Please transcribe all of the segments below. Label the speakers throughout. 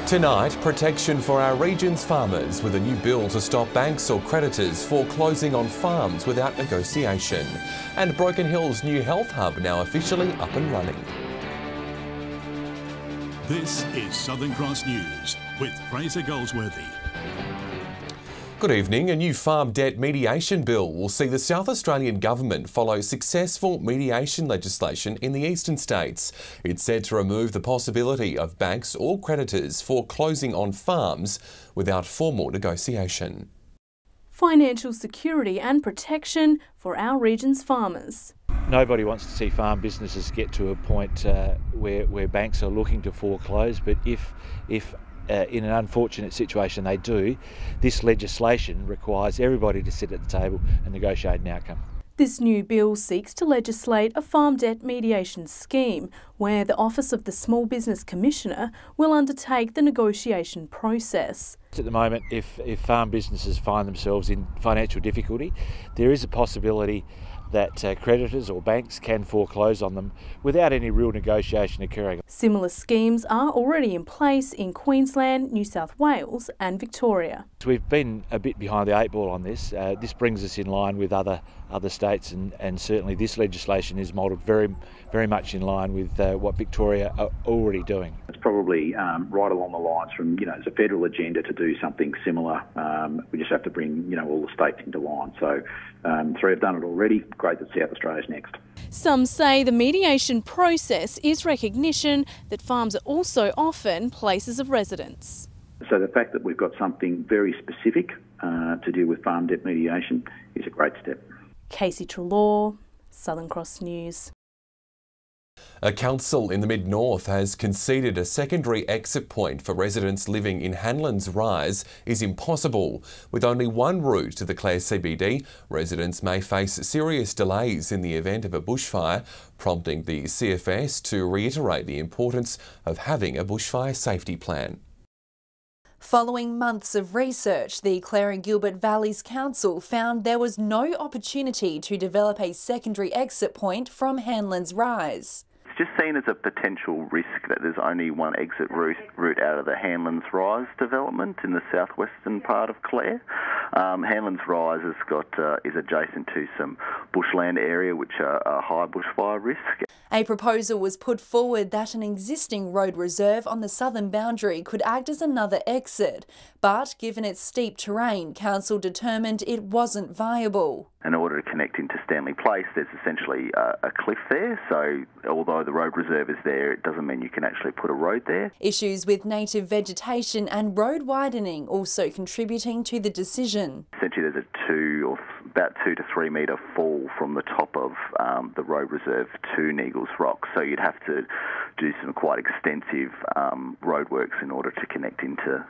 Speaker 1: Tonight, protection for our region's farmers with a new bill to stop banks or creditors foreclosing on farms without negotiation. And Broken Hill's new health hub now officially up and running.
Speaker 2: This is Southern Cross News with Fraser Goldsworthy.
Speaker 1: Good evening. A new farm debt mediation bill will see the South Australian government follow successful mediation legislation in the eastern states. It's said to remove the possibility of banks or creditors foreclosing on farms without formal negotiation.
Speaker 3: Financial security and protection for our region's farmers.
Speaker 4: Nobody wants to see farm businesses get to a point where banks are looking to foreclose, but if in an unfortunate situation they do, this legislation requires everybody to sit at the table and negotiate an outcome.
Speaker 3: This new bill seeks to legislate a farm debt mediation scheme where the Office of the Small Business Commissioner will undertake the negotiation process.
Speaker 4: At the moment, if farm businesses find themselves in financial difficulty, there is a possibility that creditors or banks can foreclose on them without any real negotiation occurring.
Speaker 3: Similar schemes are already in place in Queensland, New South Wales and Victoria.
Speaker 4: We've been a bit behind the eight ball on this. This brings us in line with other states, and certainly this legislation is modelled very much in line with what Victoria are already doing.
Speaker 5: It's probably right along the lines from, it's a federal agenda to do something similar. We just have to bring, all the states into line. So three have done it already. Great that South Australia's next.
Speaker 3: Some say the mediation process is recognition that farms are also often places of residence.
Speaker 5: So the fact that we've got something very specific to deal with farm debt mediation is a great step.
Speaker 3: Casey Trelaw, Southern Cross News.
Speaker 1: A council in the mid-north has conceded a secondary exit point for residents living in Hanlins Rise is impossible. With only one route to the Clare CBD, residents may face serious delays in the event of a bushfire, prompting the CFS to reiterate the importance of having a bushfire safety plan.
Speaker 6: Following months of research, the Clare and Gilbert Valleys Council found there was no opportunity to develop a secondary exit point from Hanlins Rise.
Speaker 7: It's just seen as a potential risk that there's only one exit route out of the Hanlins Rise development in the southwestern part of Clare. Hanlins Rise is adjacent to some bushland area which are a high bushfire risk.
Speaker 6: A proposal was put forward that an existing road reserve on the southern boundary could act as another exit, but given its steep terrain, council determined it wasn't viable.
Speaker 7: In order to connect into Stanley Place, there's essentially a cliff there, so although the road reserve is there, it doesn't mean you can actually put a road there.
Speaker 6: Issues with native vegetation and road widening also contributing to the decision.
Speaker 7: Essentially there's about 2 to 3 metre fall from the top of the road reserve to Neagles Rock, so you'd have to do some quite extensive roadworks in order to connect into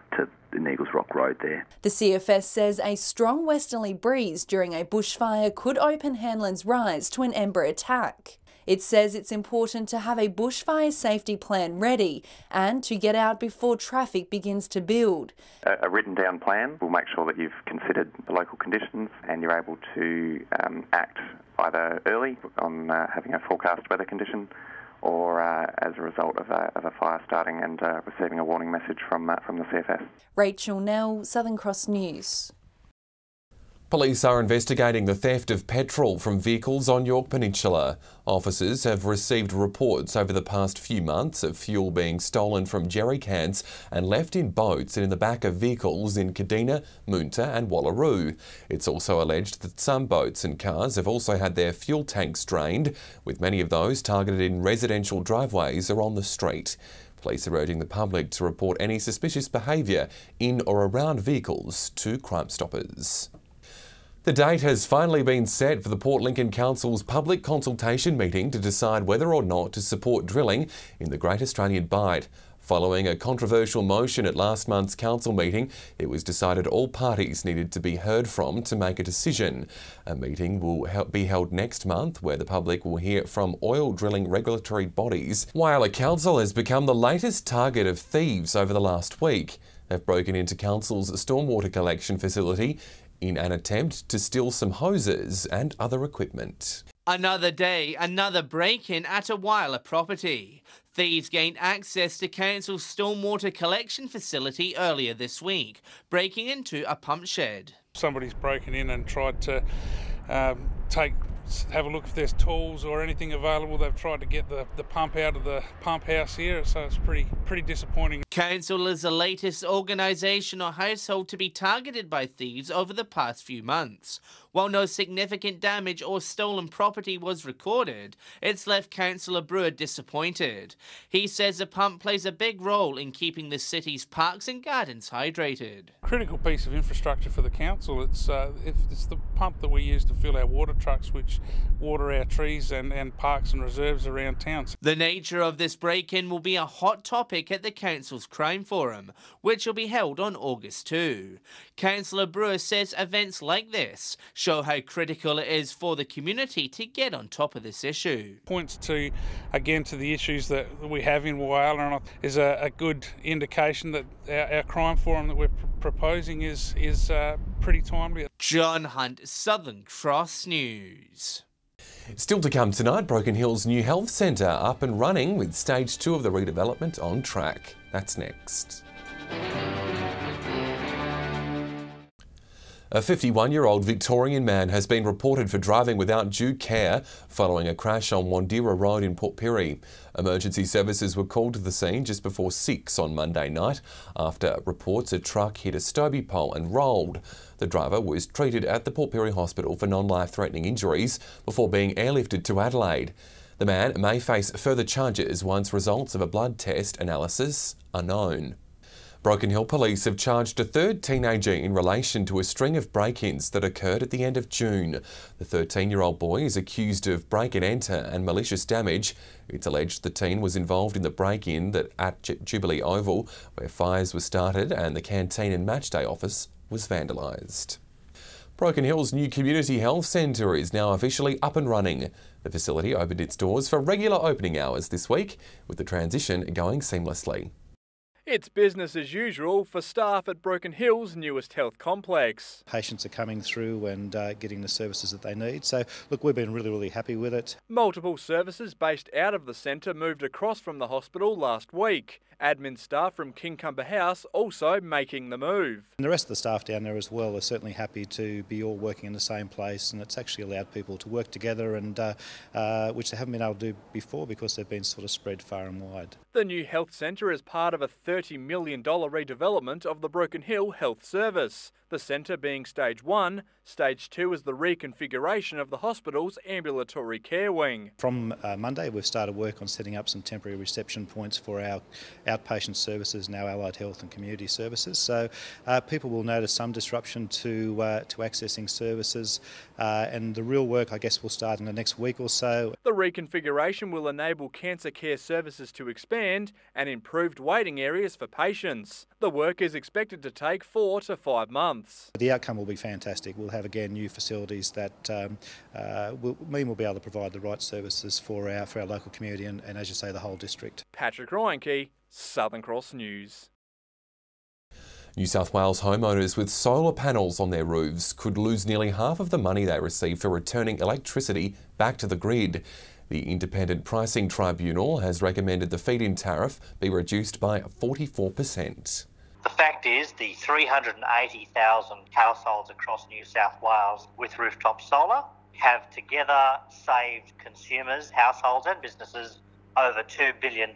Speaker 7: the Neagles Rock Road there.
Speaker 6: The CFS says a strong westerly breeze during a bushfire could open Hanlins Rise to an ember attack. It says it's important to have a bushfire safety plan ready and to get out before traffic begins to build.
Speaker 8: A written down plan will make sure that you've considered the local conditions and you're able to act either early on having a forecast weather condition or as a result of a fire starting and receiving a warning message from the CFS.
Speaker 6: Rachel Nell, Southern Cross News.
Speaker 1: Police are investigating the theft of petrol from vehicles on York Peninsula. Officers have received reports over the past few months of fuel being stolen from jerry cans and left in boats and in the back of vehicles in Kadina, Moonta and Wallaroo. It's also alleged that some boats and cars have also had their fuel tanks drained, with many of those targeted in residential driveways or on the street. Police are urging the public to report any suspicious behaviour in or around vehicles to Crime Stoppers. The date has finally been set for the Port Lincoln Council's public consultation meeting to decide whether or not to support drilling in the Great Australian Bight. Following a controversial motion at last month's council meeting, it was decided all parties needed to be heard from to make a decision. A meeting will be held next month where the public will hear from oil drilling regulatory bodies. While a council has become the latest target of thieves over the last week, they've broken into council's stormwater collection facility in an attempt to steal some hoses and other equipment.
Speaker 9: Another day, another break-in at a Whyalla property. Thieves gained access to council's stormwater collection facility earlier this week, breaking into a pump shed.
Speaker 10: Somebody's broken in and tried to have a look if there's tools or anything available. They've tried to get the pump out of the pump house here, so it's pretty disappointing.
Speaker 9: Council is the latest organisation or household to be targeted by thieves over the past few months. While no significant damage or stolen property was recorded, it's left Councillor Brewer disappointed. He says the pump plays a big role in keeping the city's parks and gardens hydrated.
Speaker 10: Critical piece of infrastructure for the council. It's the pump that we use to fill our water trucks, which water our trees and parks and reserves around town.
Speaker 9: The nature of this break-in will be a hot topic at the council's crime forum, which will be held on August 2. Councillor Brewer says events like this show how critical it is for the community to get on top of this issue.
Speaker 10: Points to the issues that we have in Whyalla, and is a good indication that our crime forum that we're proposing is pretty timely.
Speaker 9: John Hunt, Southern Cross News.
Speaker 1: Still to come tonight, Broken Hill's new health centre up and running with stage 2 of the redevelopment on track. That's next. A 51-year-old Victorian man has been reported for driving without due care following a crash on Wandira Road in Port Pirie. Emergency services were called to the scene just before 6 on Monday night after reports a truck hit a Stobie pole and rolled. The driver was treated at the Port Pirie Hospital for non-life-threatening injuries before being airlifted to Adelaide. The man may face further charges once results of a blood test analysis are known. Broken Hill Police have charged a third teenager in relation to a string of break-ins that occurred at the end of June. The 13-year-old boy is accused of break-and-enter and malicious damage. It's alleged the teen was involved in the break-in at Jubilee Oval, where fires were started and the canteen and matchday office was vandalised. Broken Hill's new community health centre is now officially up and running. The facility opened its doors for regular opening hours this week, with the transition going seamlessly.
Speaker 11: It's business as usual for staff at Broken Hill's newest health complex.
Speaker 12: Patients are coming through and getting the services that they need. So, look, we've been really happy with it.
Speaker 11: Multiple services based out of the centre moved across from the hospital last week. Admin staff from Kincumber House also making the move.
Speaker 12: And the rest of the staff down there as well are certainly happy to be all working in the same place, and it's actually allowed people to work together, and which they haven't been able to do before because they've been sort of spread far and wide.
Speaker 11: The new health centre is part of a $30 million redevelopment of the Broken Hill Health Service. The centre being stage 1, stage 2 is the reconfiguration of the hospital's ambulatory care wing.
Speaker 12: From Monday we've started work on setting up some temporary reception points for our outpatient services and our allied health and community services. So people will notice some disruption to accessing services, and the real work I guess will start in the next week or so.
Speaker 11: The reconfiguration will enable cancer care services to expand and improved waiting areas for patients. The work is expected to take 4 to 5 months.
Speaker 12: The outcome will be fantastic. We'll have again new facilities that mean we'll be able to provide the right services for our local community and as you say, the whole district.
Speaker 11: Patrick Reinke, Southern Cross News.
Speaker 1: New South Wales homeowners with solar panels on their roofs could lose nearly half of the money they receive for returning electricity back to the grid. The Independent Pricing Tribunal has recommended the feed-in tariff be reduced by 44%.
Speaker 13: The fact is, the 380,000 households across New South Wales with rooftop solar have together saved consumers, households and businesses over $2 billion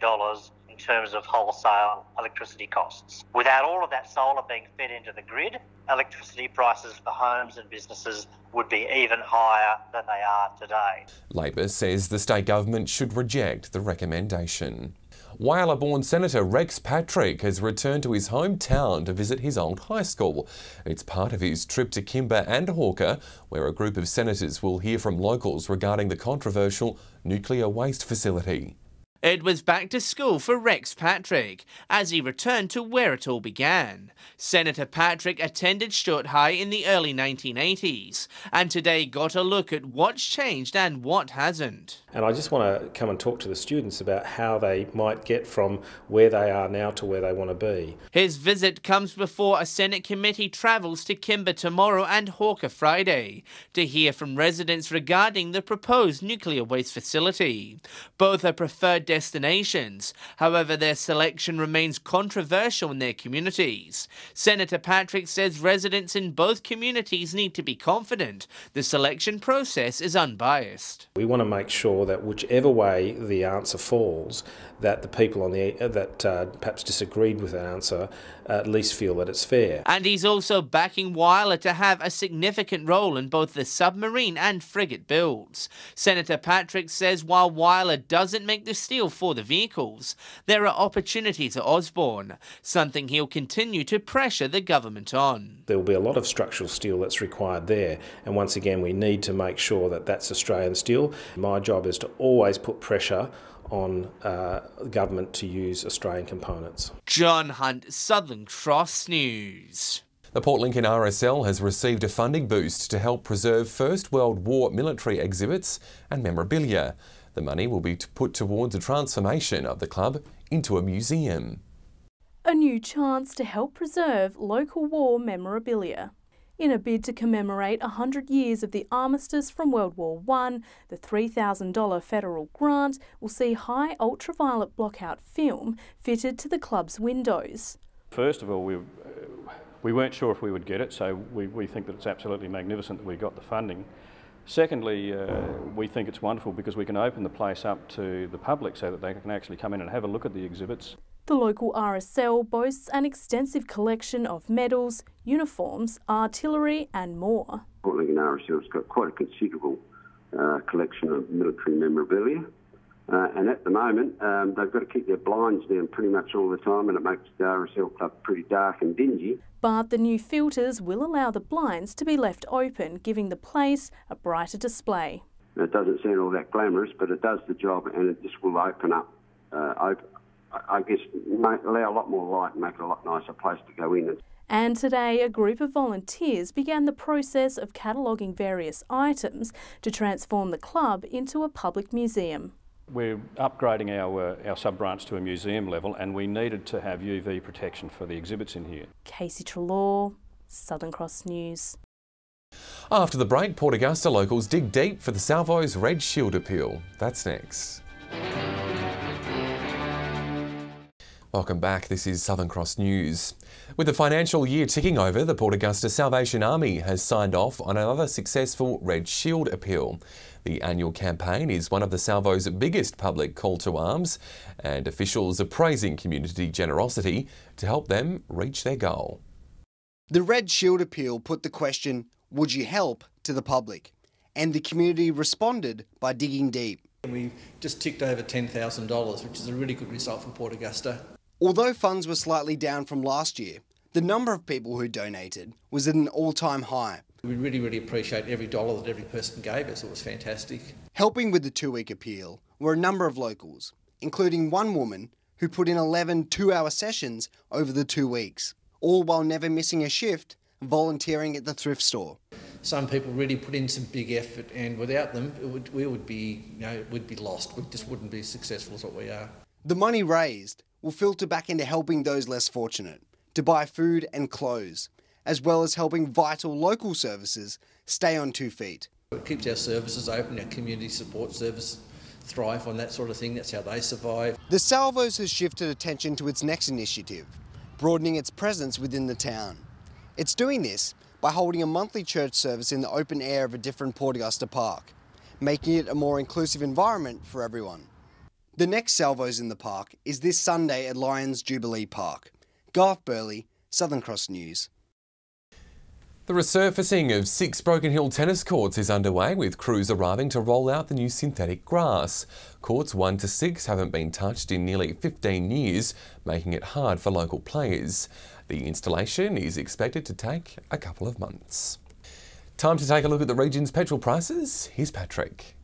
Speaker 13: in terms of wholesale electricity costs. Without all of that solar being fed into the grid, electricity prices for homes and businesses would be even higher than they are today.
Speaker 1: Labor says the state government should reject the recommendation. Whyalla-born Senator Rex Patrick has returned to his hometown to visit his old high school. It's part of his trip to Kimber and Hawker, where a group of senators will hear from locals regarding the controversial nuclear waste facility.
Speaker 9: It was back to school for Rex Patrick as he returned to where it all began. Senator Patrick attended Sturt High in the early 1980s and today got a look at what's changed and what hasn't.
Speaker 14: And I just want to come and talk to the students about how they might get from where they are now to where they want to be.
Speaker 9: His visit comes before a Senate committee travels to Kimber tomorrow and Hawker Friday to hear from residents regarding the proposed nuclear waste facility. Both are preferred destinations. However, their selection remains controversial in their communities. Senator Patrick says residents in both communities need to be confident the selection process is unbiased.
Speaker 14: We want to make sure that whichever way the answer falls, that the people on that perhaps disagreed with that answer at least feel that it's fair.
Speaker 9: And he's also backing Whyalla to have a significant role in both the submarine and frigate builds. Senator Patrick says while Whyalla doesn't make the steel for the vehicles, there are opportunities at Osborne, something he'll continue to pressure the government on.
Speaker 14: There will be a lot of structural steel that's required there, and once again we need to make sure that that's Australian steel. My job is to always put pressure on government to use Australian components.
Speaker 9: John Hunt, Southern Cross News.
Speaker 1: The Port Lincoln RSL has received a funding boost to help preserve First World War military exhibits and memorabilia. The money will be put towards a transformation of the club into a museum.
Speaker 3: A new chance to help preserve local war memorabilia. In a bid to commemorate 100 years of the armistice from World War I, the $3,000 federal grant will see high ultraviolet blockout film fitted to the club's windows.
Speaker 15: First of all, we weren't sure if we would get it, so we think that it's absolutely magnificent that we got the funding. Secondly, we think it's wonderful because we can open the place up to the public so that they can actually come in and have a look at the exhibits.
Speaker 3: The local RSL boasts an extensive collection of medals, uniforms, artillery and more.
Speaker 16: Port Lincoln RSL's got quite a considerable collection of military memorabilia. And at the moment, they've got to keep their blinds down pretty much all the time, and it makes the RSL club pretty dark and dingy.
Speaker 3: But the new filters will allow the blinds to be left open, giving the place a brighter display.
Speaker 16: It doesn't sound all that glamorous, but it does the job, and it just will open up, I guess, allow a lot more light and make it a lot nicer place to go in.
Speaker 3: And today, a group of volunteers began the process of cataloguing various items to transform the club into a public museum.
Speaker 15: We're upgrading our sub-branch to a museum level, and we needed to have UV protection for the exhibits in here.
Speaker 3: Casey Trelaw, Southern Cross News.
Speaker 1: After the break, Port Augusta locals dig deep for the Salvo's Red Shield appeal. That's next. Welcome back, this is Southern Cross News. With the financial year ticking over, the Port Augusta Salvation Army has signed off on another successful Red Shield appeal. The annual campaign is one of the Salvo's biggest public call to arms, and officials are praising community generosity to help them reach their goal.
Speaker 17: The Red Shield appeal put the question, would you help, to the public? And the community responded by digging deep.
Speaker 18: We just ticked over $10,000, which is a really good result for Port Augusta.
Speaker 17: Although funds were slightly down from last year, the number of people who donated was at an all-time high.
Speaker 18: We really appreciate every dollar that every person gave us. It was fantastic.
Speaker 17: Helping with the two-week appeal were a number of locals, including one woman who put in 11 two-hour sessions over the 2 weeks, all while never missing a shift, volunteering at the thrift store.
Speaker 18: Some people really put in some big effort, and without them, we'd be lost. We just wouldn't be as successful as what we are.
Speaker 17: The money raised will filter back into helping those less fortunate to buy food and clothes, as well as helping vital local services stay on 2 feet.
Speaker 18: It keeps our services open, our community support service thrive on that sort of thing. That's how they survive.
Speaker 17: The Salvos has shifted attention to its next initiative, broadening its presence within the town. It's doing this by holding a monthly church service in the open air of a different Port Augusta park, making it a more inclusive environment for everyone. The next Salvos in the park is this Sunday at Lions Jubilee Park. Garth Burley, Southern Cross News.
Speaker 1: The resurfacing of 6 Broken Hill tennis courts is underway, with crews arriving to roll out the new synthetic grass. Courts 1 to 6 haven't been touched in nearly 15 years, making it hard for local players. The installation is expected to take a couple of months. Time to take a look at the region's petrol prices. Here's Patrick.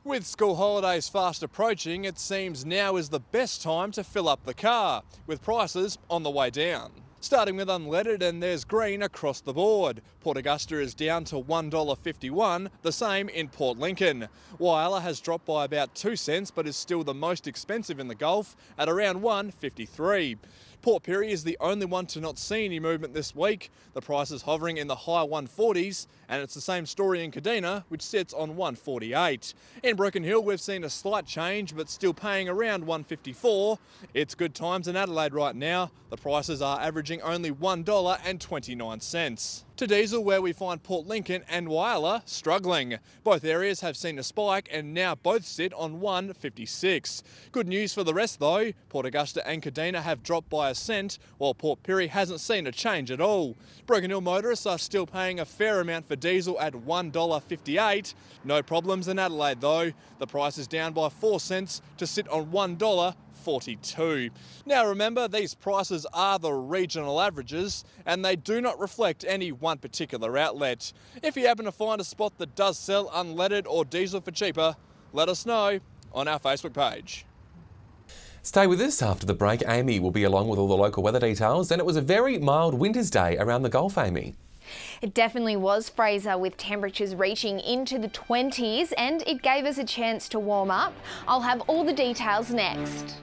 Speaker 11: With school holidays fast approaching, it seems now is the best time to fill up the car, with prices on the way down. Starting with unleaded, and there's green across the board. Port Augusta is down to $1.51, the same in Port Lincoln. Whyalla has dropped by about 2 cents, but is still the most expensive in the Gulf at around $1.53. Port Pirie is the only one to not see any movement this week. The price is hovering in the high 140s, and it's the same story in Kadina, which sits on 148. In Broken Hill, we've seen a slight change, but still paying around 154. It's good times in Adelaide right now. The prices are averaging only $1.29. To diesel, where we find Port Lincoln and Whyalla struggling. Both areas have seen a spike and now both sit on 156. Good news for the rest though. Port Augusta and Kadina have dropped by a cent, while Port Pirie hasn't seen a change at all. Broken Hill motorists are still paying a fair amount for diesel at $1.58. No problems in Adelaide though. The price is down by 4 cents to sit on $1.42. Now remember, these prices are the regional averages and they do not reflect any one particular outlet. If you happen to find a spot that does sell unleaded or diesel for cheaper, let us know on our Facebook page.
Speaker 1: Stay with us after the break. Amy will be along with all the local weather details, and it was a very mild winter's day around the Gulf, Amy.
Speaker 19: It definitely was, Fraser, with temperatures reaching into the 20s, and it gave us a chance to warm up. I'll have all the details next.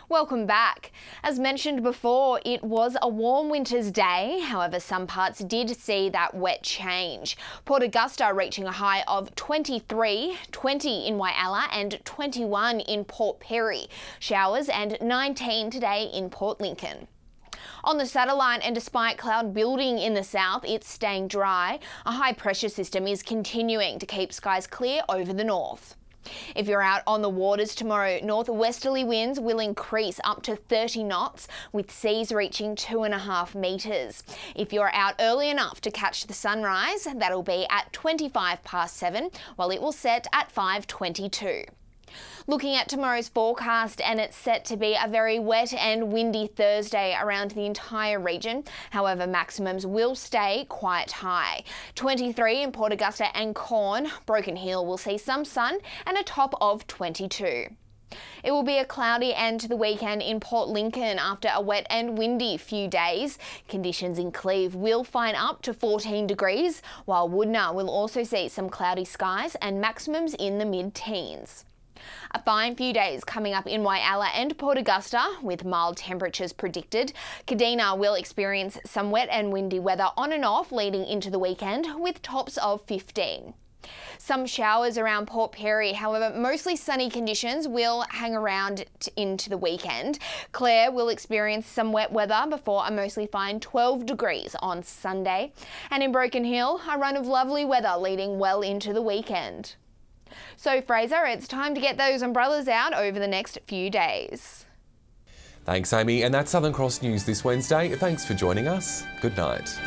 Speaker 19: Welcome back. As mentioned before, it was a warm winter's day. However, some parts did see that wet change. Port Augusta reaching a high of 23, 20 in Whyalla and 21 in Port Pirie. Showers and 19 today in Port Lincoln. On the satellite, and despite cloud building in the south, it's staying dry. A high pressure system is continuing to keep skies clear over the north. If you're out on the waters tomorrow, northwesterly winds will increase up to 30 knots, with seas reaching 2.5 metres. If you're out early enough to catch the sunrise, that'll be at 7:25, while it will set at 5:22. Looking at tomorrow's forecast, and it's set to be a very wet and windy Thursday around the entire region. However, maximums will stay quite high. 23 in Port Augusta and Corn. Broken Hill will see some sun and a top of 22. It will be a cloudy end to the weekend in Port Lincoln after a wet and windy few days. Conditions in Cleve will find up to 14 degrees, while Woodna will also see some cloudy skies and maximums in the mid-teens. A fine few days coming up in Whyalla and Port Augusta, with mild temperatures predicted. Kadina will experience some wet and windy weather on and off leading into the weekend, with tops of 15. Some showers around Port Pirie, however, mostly sunny conditions will hang around into the weekend. Clare will experience some wet weather before a mostly fine 12 degrees on Sunday. And in Broken Hill, a run of lovely weather leading well into the weekend. So Fraser, it's time to get those umbrellas out over the next few days.
Speaker 1: Thanks, Amy. And that's Southern Cross News this Wednesday. Thanks for joining us. Good night.